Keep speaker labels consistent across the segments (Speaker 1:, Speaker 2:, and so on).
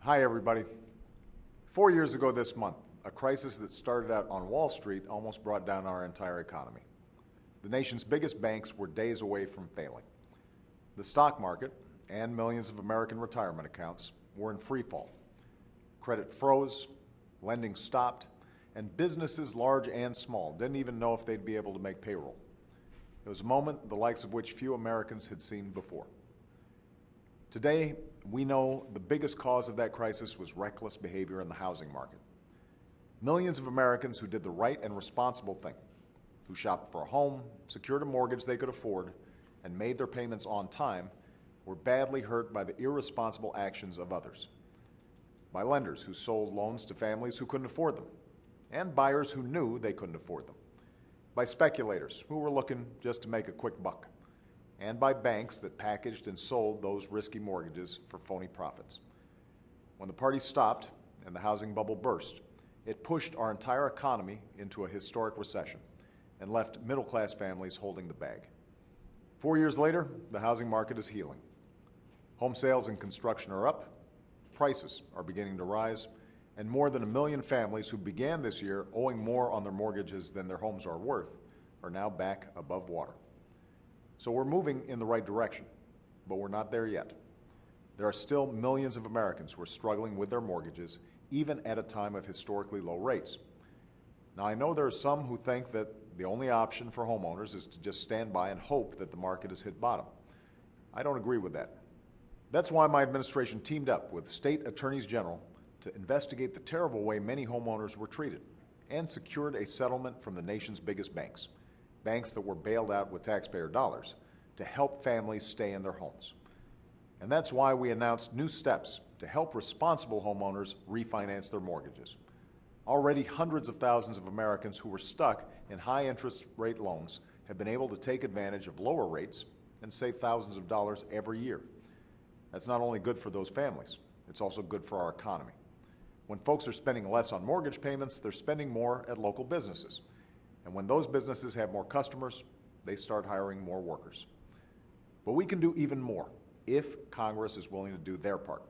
Speaker 1: Hi, everybody. 4 years ago this month, a crisis that started out on Wall Street almost brought down our entire economy. The nation's biggest banks were days away from failing. The stock market and millions of American retirement accounts were in free fall. Credit froze, lending stopped, and businesses large and small didn't even know if they'd be able to make payroll. It was a moment the likes of which few Americans had seen before. Today, we know the biggest cause of that crisis was reckless behavior in the housing market. Millions of Americans who did the right and responsible thing, who shopped for a home, secured a mortgage they could afford, and made their payments on time, were badly hurt by the irresponsible actions of others. By lenders who sold loans to families who couldn't afford them, and buyers who knew they couldn't afford them. By speculators who were looking just to make a quick buck. And by banks that packaged and sold those risky mortgages for phony profits. When the party stopped and the housing bubble burst, it pushed our entire economy into a historic recession and left middle-class families holding the bag. 4 years later, the housing market is healing. Home sales and construction are up, prices are beginning to rise, and more than 1 million families who began this year owing more on their mortgages than their homes are worth are now back above water. So we're moving in the right direction, but we're not there yet. There are still millions of Americans who are struggling with their mortgages, even at a time of historically low rates. Now, I know there are some who think that the only option for homeowners is to just stand by and hope that the market has hit bottom. I don't agree with that. That's why my administration teamed up with state attorneys general to investigate the terrible way many homeowners were treated and secured a settlement from the nation's biggest banks. Banks that were bailed out with taxpayer dollars to help families stay in their homes. And that's why we announced new steps to help responsible homeowners refinance their mortgages. Already hundreds of thousands of Americans who were stuck in high interest rate loans have been able to take advantage of lower rates and save thousands of dollars every year. That's not only good for those families, it's also good for our economy. When folks are spending less on mortgage payments, they're spending more at local businesses. And when those businesses have more customers, they start hiring more workers. But we can do even more if Congress is willing to do their part.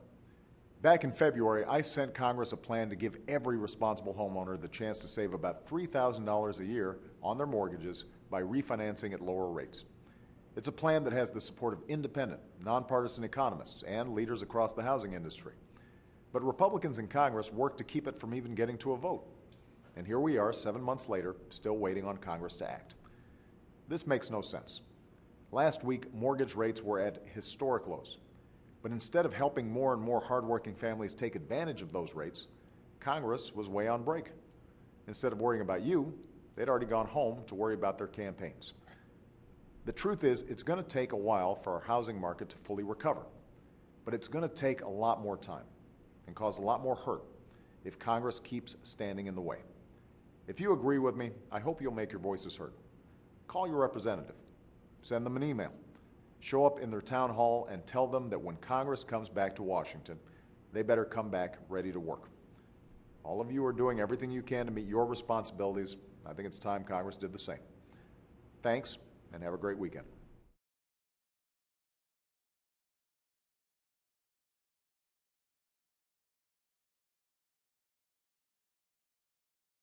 Speaker 1: Back in February, I sent Congress a plan to give every responsible homeowner the chance to save about $3,000 a year on their mortgages by refinancing at lower rates. It's a plan that has the support of independent, nonpartisan economists and leaders across the housing industry. But Republicans in Congress worked to keep it from even getting to a vote. And here we are 7 months later, still waiting on Congress to act. This makes no sense. Last week, mortgage rates were at historic lows. But instead of helping more and more hardworking families take advantage of those rates, Congress was way on break. Instead of worrying about you, they'd already gone home to worry about their campaigns. The truth is, it's going to take a while for our housing market to fully recover. But it's going to take a lot more time and cause a lot more hurt if Congress keeps standing in the way. If you agree with me, I hope you'll make your voices heard. Call your representative. Send them an email. Show up in their town hall and tell them that when Congress comes back to Washington, they better come back ready to work. All of you are doing everything you can to meet your responsibilities. I think it's time Congress did the same. Thanks, and have a great weekend.